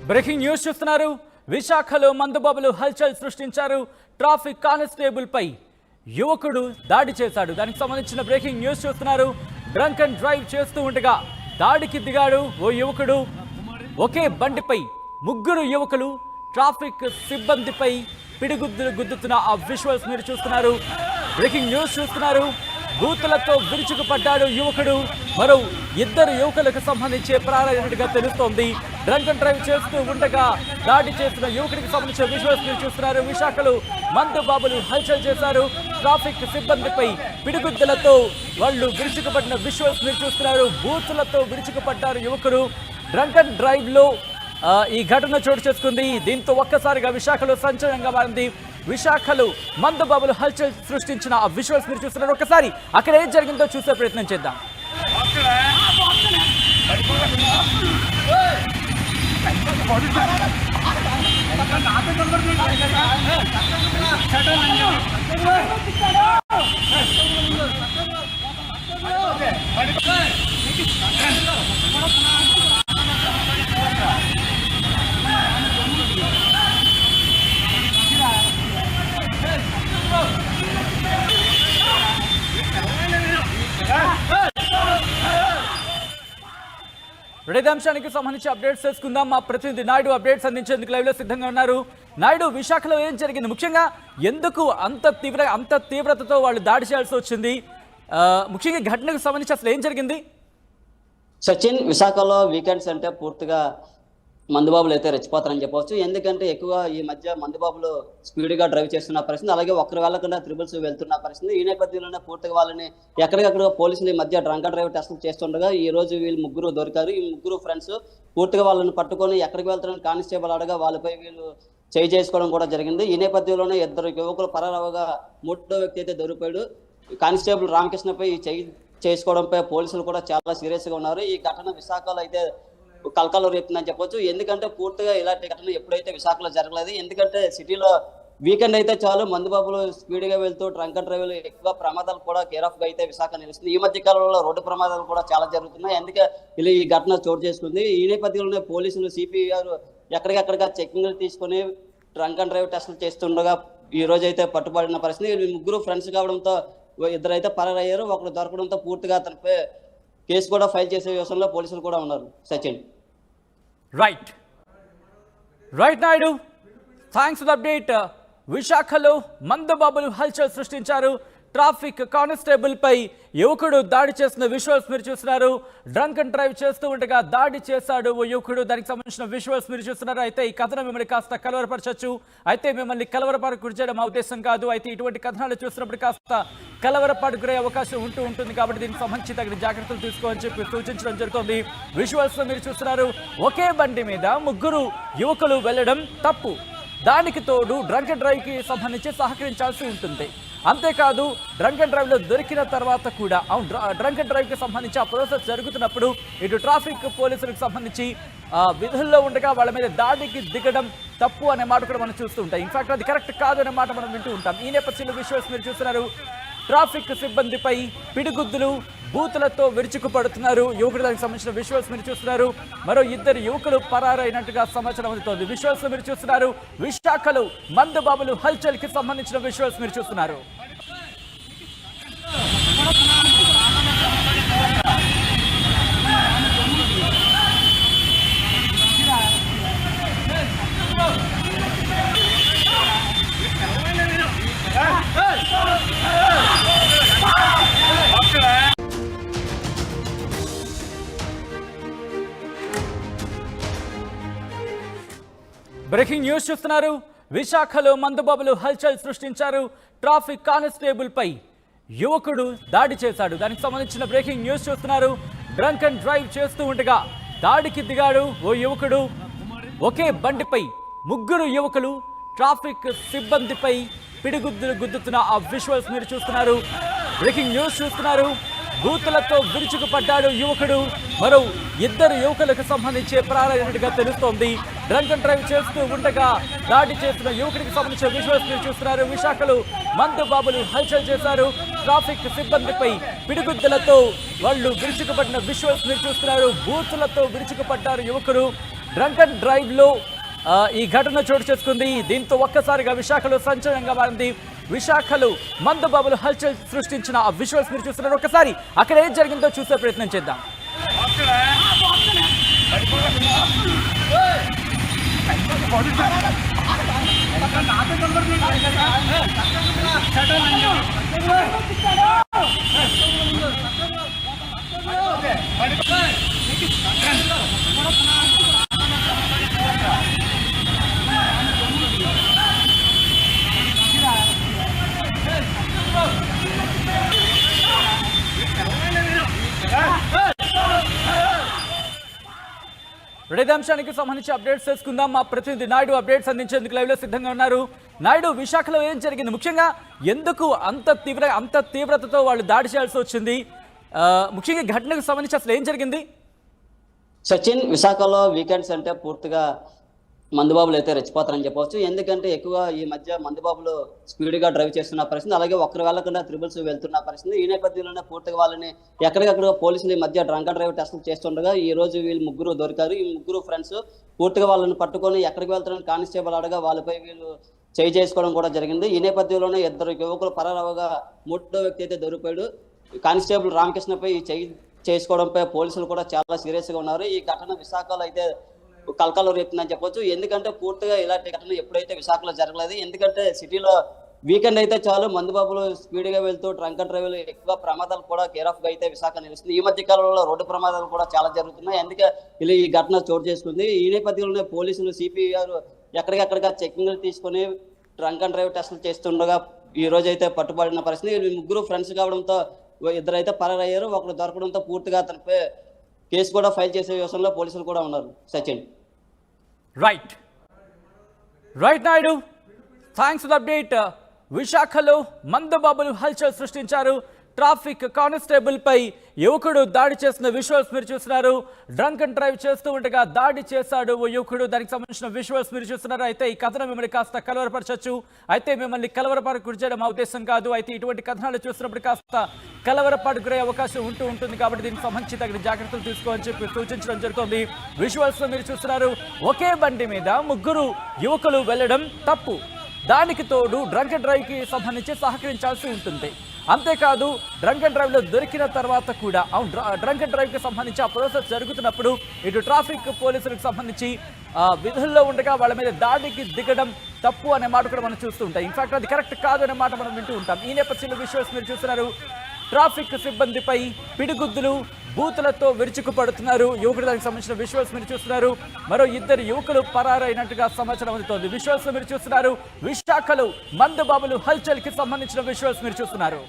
Breaking news చూస్తున్నారు. విశాఖలో మందుబాబులు హల్చల్ సృష్టించారు. ట్రాఫిక్ కానిస్టేబుల్ పై యువకుడు దాడి చేశాడు. దానికి సంబంధించిన బ్రేకింగ్ న్యూస్ చూస్తున్నారు. డ్రంక్ అండ్ డ్రైవ్ చేస్తూ ఉండగా దాడికి దిగాడు ఓ యువకుడు. ఒకే బండిపై ముగ్గురు యువకులు ట్రాఫిక్ సిబ్బందిపై పిడిగుద్దులు గుద్దుతున్న ఆ విజువల్స్ మీరు చూస్తున్నారు. బ్రేకింగ్ న్యూస్ చూస్తున్నారు. బూతులతో విరుచుకుపడ్డాడు యువకుడు. మరో ఇద్దరు యువకులకు సంబంధించి ప్రారంభించినట్టుగా తెలుస్తోంది. డ్రంక్ అండ్ డ్రైవ్ చేస్తూ ఉండగా దాడి చేసిన యువకుడికి సంబంధించిన విజువల్స్ మీరు చూస్తున్నారు. విశాఖలో మందు బాబులు హల్చల్ చేశారు. ట్రాఫిక్ సిబ్బందిపై పిడిగుద్దులతో వాళ్ళు విరుచుకుపడిన విజువల్స్ మీరు చూస్తున్నారు. బూతులతో విరుచుకుపడ్డారు యువకుడు. డ్రంక్ అండ్ డ్రైవ్ లో ఈ ఘటన చోటు చేసుకుంది. దీంతో ఒక్కసారిగా విశాఖలో సంచలనంగా మారింది. విశాఖలో మందుబాబులు హల్చల్ సృష్టించిన ఆ విజువల్స్ మీరు చూస్తున్నారు. ఒకసారి అక్కడ ఏం జరిగిందో చూసే ప్రయత్నం చేద్దాం. ఇదే అంశానికి సంబంధించి అప్డేట్స్ తెలుసుకుందాం. మా ప్రతినిధి నాయుడు అప్డేట్స్ అందించేందుకు లైవ్ లో సిద్ధంగా ఉన్నారు. నాయుడు, విశాఖలో ఏం జరిగింది, ముఖ్యంగా ఎందుకు అంత తీవ్రతతో వాళ్ళు దాడి చేయాల్సి వచ్చింది, ముఖ్యంగా ఘటనకు సంబంధించి అసలు ఏం జరిగింది? సచిన్, విశాఖలో వీకెండ్స్ అంటే పూర్తిగా మందుబాబులు అయితే రెచ్చిపోతారని చెప్పవచ్చు. ఎందుకంటే ఎక్కువ ఈ మధ్య మందుబాబులు స్పీడ్గా డ్రైవ్ చేస్తున్న పరిస్థితి, అలాగే ఒక్కరు వెళ్ళకుండా త్రిబుల్స్ వెళ్తున్న పరిస్థితి. ఈ నేపథ్యంలోనే పూర్తిగా వాళ్ళని ఎక్కడికక్కడ పోలీసులు ఈ మధ్య డ్రంక్ అండ్ డ్రైవ్ టెస్టులు చేస్తుండగా ఈ రోజు వీళ్ళు ముగ్గురు దొరికారు. ఈ ముగ్గురు ఫ్రెండ్స్ పూర్తిగా వాళ్ళని పట్టుకొని ఎక్కడికి వెళ్తారని కానిస్టేబుల్ అడగా వాళ్ళపై వీళ్ళు చేయి చేసుకోవడం కూడా జరిగింది. ఈ నేపథ్యంలోనే ఇద్దరు యువకులు పరారవగా మూడో వ్యక్తి అయితే దొరికాడు. కానిస్టేబుల్ రామకృష్ణపై చేయి చేసుకోవడంపై పోలీసులు కూడా చాలా సీరియస్గా ఉన్నారు. ఈ ఘటన విశాఖలో అయితే కలకలం రేపుతుందని చెప్పొచ్చు. ఎందుకంటే పూర్తిగా ఇలాంటి ఘటన ఎప్పుడైతే విశాఖలో జరగలేదు. ఎందుకంటే సిటీలో వీకెండ్ అయితే చాలు మందుబాబులు స్పీడ్గా వెళ్తూ డ్రంక్ అండ్ డ్రైవ్లు ఎక్కువ ప్రమాదాలు కూడా కేర్ ఆఫ్ గా అయితే విశాఖ నిలుస్తుంది. ఈ మధ్య కాలంలో రోడ్డు ప్రమాదాలు కూడా చాలా జరుగుతున్నాయి. అందుకే ఇలా ఈ ఘటన చోటు చేసుకుంది. ఈ నేపథ్యంలోనే పోలీసులు సిపి గారు ఎక్కడికక్కడిగా చెకింగ్లు తీసుకుని డ్రంక్ అండ్ డ్రైవ్ టెస్టులు చేస్తుండగా ఈ రోజు అయితే పట్టుబడిన పరిస్థితి. ముగ్గురు ఫ్రెండ్స్ కావడంతో ఇద్దరు అయితే పరారయ్యారు. ఒకరు దొరకడంతో పూర్తిగా అతనిపై కేసు కూడా ఫైల్ చేసే విషయంలో పోలీసులు కూడా ఉన్నారు. Sachin, right Naidu, thanks for the update. విశాఖలో మందుబాబులు హల్చల్ సృష్టించారు. ట్రాఫిక్ కానిస్టేబుల్ పై యువకుడు దాడి చేసిన విజువల్స్ మీరు చూస్తున్నారు. డ్రంక్ అండ్ డ్రైవ్ చేస్తూ ఉండగా దాడి చేశాడు ఓ యువకుడు. దానికి సంబంధించిన విజువల్స్ మీరు చూస్తున్నారు. అయితే ఈ కథనం మిమ్మల్ని కాస్త కలవరపరచచ్చు. అయితే మిమ్మల్ని కలవరపాటు గురి చేయడం మా ఉద్దేశం కాదు. అయితే ఇటువంటి కథనాలు చూసినప్పుడు కాస్త కలవరపాటు గురయ్యే అవకాశం ఉంటుంది. కాబట్టి దీనికి సంబంధించి తగిన జాగ్రత్తలు తీసుకోవాలని చెప్పి సూచించడం జరుగుతుంది. విజువల్స్ మీరు చూస్తున్నారు. ఒకే బండి మీద ముగ్గురు యువకులు వెళ్ళడం తప్పు. దానికి తోడు డ్రంక్ అండ్ డ్రైవ్ కి సంబంధించి సహకరించాల్సి ఉంటుంది. అంతేకాదు, డ్రంక్ అండ్ డ్రైవ్ లో దొరికిన తర్వాత కూడా డ్రంక్ అండ్ డ్రైవ్ కి సంబంధించి ఆ ప్రాసెస్ జరుగుతున్నప్పుడు ఇటు ట్రాఫిక్ పోలీసులకు సంబంధించి విధుల్లో ఉండగా వాళ్ళ మీద దాడికి దిగడం తప్పు అనే మాట కూడా మనం చూస్తూ ఉంటాం. ఇన్ఫాక్ట్ అది కరెక్ట్ కాదు అనే మాట మనం వింటూ ఉంటాం. ఈ నేపథ్యంలో విజువల్స్ మీరు చూస్తున్నారు. ట్రాఫిక్ సిబ్బందిపై పిడిగుద్దులు బూతులతో విరుచుకుపడుతున్నారు యువకుడు. దానికి సంబంధించిన విజువల్స్ మీరు చూస్తున్నారు. మరో ఇద్దరు యువకులు పరారైనట్టుగా సమాచారం అందుతోంది. విజువల్స్ మీరు చూస్తున్నారు. విశాఖలో మందుబాబులు హల్చల్ కి సంబంధించిన విజువల్స్ మీరు చూస్తున్నారు. బ్రేకింగ్ న్యూస్ చూస్తున్నారు. విశాఖలో మందుబాబులు హల్చల్ సృష్టించారు. ట్రాఫిక్ కానిస్టేబుల్ పై యువకుడు దాడి చేశాడు. దానికి సంబంధించిన బ్రేకింగ్ న్యూస్ చూస్తున్నారు. డ్రంక్ అండ్ డ్రైవ్ చేస్తూ ఉండగా దాడికి దిగాడు ఓ యువకుడు. ఒకే బండిపై ముగ్గురు యువకులు ట్రాఫిక్ సిబ్బందిపై పిడిగుద్దులు గుద్దుతున్న ఆ విజువల్స్ మీరు చూస్తున్నారు. బ్రేకింగ్ న్యూస్ చూస్తున్నారు. బూతులతో విరుచుకుపడ్డాడు యువకుడు. మరో ఇద్దరు యువకులకు సంబంధించి ప్రారంభించినట్టుగా తెలుస్తోంది. డ్రంక్ అండ్ డ్రైవ్ చేస్తూ ఉండగా దాడి చేసిన యువకుడికి సంబంధించిన విజువల్స్ మీరు చూస్తున్నారు. విశాఖలో మందుబాబులు హల్చల్ చేశారు. ట్రాఫిక్ సిబ్బందిపై పిడిగుద్దులతో వాళ్ళు విరుచుకుపడిన విజువల్స్ మీరు చూస్తున్నారు. బూతులతో విరుచుకుపడ్డారు యువకుడు. డ్రంక్ అండ్ డ్రైవ్ లో ఈ ఘటన చోటు చేసుకుంది. దీంతో ఒక్కసారిగా విశాఖలో సంచలనంగా మారింది. విశాఖలో మందు బాబులు హల్చల్ సృష్టించిన ఆ విజువల్స్ మీరు చూస్తున్నారు. ఒకసారి అక్కడ ఏం జరిగిందో చూసే ప్రయత్నం చేద్దాం. ఇదే అంశానికి సంబంధించి అప్డేట్స్ తెలుసుకుందాం. మా ప్రతినిధి నాయుడు అప్డేట్స్ అందించేందుకు లైవ్ లో సిద్ధంగా ఉన్నారు. నాయుడు, విశాఖలో ఏం జరిగింది, ముఖ్యంగా ఎందుకు అంత తీవ్రతతో వాళ్ళు దాడి చేయాల్సి వచ్చింది, ముఖ్యంగా ఘటనకు సంబంధించి అసలు ఏం జరిగింది? సచిన్, విశాఖలో వీకెండ్స్ అంటే పూర్తిగా మందుబాబులు అయితే రెచ్చిపోతారని చెప్పవచ్చు. ఎందుకంటే ఎక్కువ ఈ మధ్య మందుబాబులు స్పీడ్గా డ్రైవ్ చేస్తున్న పరిస్థితి, అలాగే ఒక్కరు వెళ్ళకుండా త్రిబుల్స్ వెళ్తున్న పరిస్థితి. ఈ నేపథ్యంలోనే పూర్తిగా వాళ్ళని ఎక్కడికక్కడ పోలీసులు ఈ మధ్య డ్రంక్ అండ్ డ్రైవ్ టెస్టులు చేస్తుండగా ఈ రోజు వీళ్ళు ముగ్గురు దొరికారు. ఈ ముగ్గురు ఫ్రెండ్స్ పూర్తిగా వాళ్ళని పట్టుకొని ఎక్కడికి వెళ్తారని కానిస్టేబుల్ అడగా వాళ్ళపై వీళ్ళు చేయి చేసుకోవడం కూడా జరిగింది. ఈ నేపథ్యంలోనే ఇద్దరు యువకులు పరారవగా మూడో వ్యక్తి అయితే దొరికాడు. కానిస్టేబుల్ రామకృష్ణపై చేయి చేసుకోవడంపై పోలీసులు కూడా చాలా సీరియస్గా ఉన్నారు. ఈ ఘటన విశాఖలో అయితే కలకలం రేపుతుందని చెప్పొచ్చు. ఎందుకంటే పూర్తిగా ఇలాంటి ఘటన ఎప్పుడైతే విశాఖలో జరగలేదు. ఎందుకంటే సిటీలో వీకెండ్ అయితే చాలు మందుబాబులు స్పీడ్గా వెళ్తూ డ్రంక్ అండ్ డ్రైవ్లు ఎక్కువ ప్రమాదాలు కూడా కేర్ ఆఫ్ గా అయితే విశాఖ నిలుస్తుంది. ఈ మధ్య కాలంలో రోడ్డు ప్రమాదాలు కూడా చాలా జరుగుతున్నాయి. అందుకే ఇలా ఈ ఘటన చోటు చేసుకుంది. ఈ నేపథ్యంలోనే పోలీసులు సిపి గారు ఎక్కడికక్కడిగా చెకింగ్లు తీసుకుని డ్రంక్ అండ్ డ్రైవ్ టెస్టులు చేస్తుండగా ఈ రోజు అయితే పట్టుబడిన పరిస్థితి. వీళ్ళు ముగ్గురు ఫ్రెండ్స్ కావడంతో ఇద్దరైతే పరారయ్యారు. ఒకరు దొరకడంతో పూర్తిగా అతనిపై కేసు కూడా ఫైల్ చేసే విషయంలో పోలీసులు కూడా ఉన్నారు. Sachin. Right Naidu, thanks for the update. విశాఖలో మందు బాబులు హల్చల్ సృష్టించారు. ట్రాఫిక్ కానిస్టేబుల్ పై యువకుడు దాడి చేసిన విజువల్స్ మీరు చూస్తున్నారు. డ్రంక్ అండ్ డ్రైవ్ చేస్తూ ఉండగా దాడి చేశాడు ఓ యువకుడు. దానికి సంబంధించిన విజువల్స్ మీరు చూస్తున్నారు. అయితే ఈ కథనం మిమ్మల్ని కాస్త కలవరపరచచ్చు. అయితే మిమ్మల్ని కలవరపాటు గురి చేయడం మా ఉద్దేశం కాదు. అయితే ఇటువంటి కథనాలు చూస్తున్నప్పుడు కాస్త కలవరపాటు గురయ్యే అవకాశం ఉంటుంది. కాబట్టి దీనికి సంబంధించి తగిన జాగ్రత్తలు తీసుకోవాలని చెప్పి సూచించడం జరుగుతుంది. విజువల్స్ లో మీరు చూస్తున్నారు, ఒకే బండి మీద ముగ్గురు యువకులు వెళ్ళడం తప్పు. దానికి తోడు డ్రంక్ అండ్ డ్రైవ్ కి సంబంధించి సహకరించాల్సి ఉంటుంది. అంతేకాదు, డ్రంక్ అండ్ డ్రైవ్ లో దొరికిన తర్వాత కూడా డ్రంక్ అండ్ డ్రైవ్ కి సంబంధించి ఆ ప్రాసెస్ జరుగుతున్నప్పుడు ఇటు ట్రాఫిక్ పోలీసులకు సంబంధించి విధుల్లో ఉండగా వాళ్ళ మీద దాడికి దిగడం తప్పు అనే మాట కూడా మనం చూస్తూ ఉంటాం. ఇన్ఫాక్ట్ అది కరెక్ట్ కాదు అనే మాట మనం వింటూ ఉంటాం. ఈ నేపథ్యంలో విజువల్స్ మీరు చూస్తున్నారు. ట్రాఫిక్ సిబ్బందిపై పిడిగుద్దులు, బూతులతో విరుచుకుపడుతున్నారు యువకుడు. దానికి సంబంధించిన విజువల్స్ మీరు చూస్తున్నారు. మరో ఇద్దరు యువకులు పరారైనట్టుగా సమాచారం అందుతోంది. విజువల్స్ మీరు చూస్తున్నారు. విశాఖలో మందు బాబులు హల్చల్ కి సంబంధించిన విజువల్స్ మీరు చూస్తున్నారు.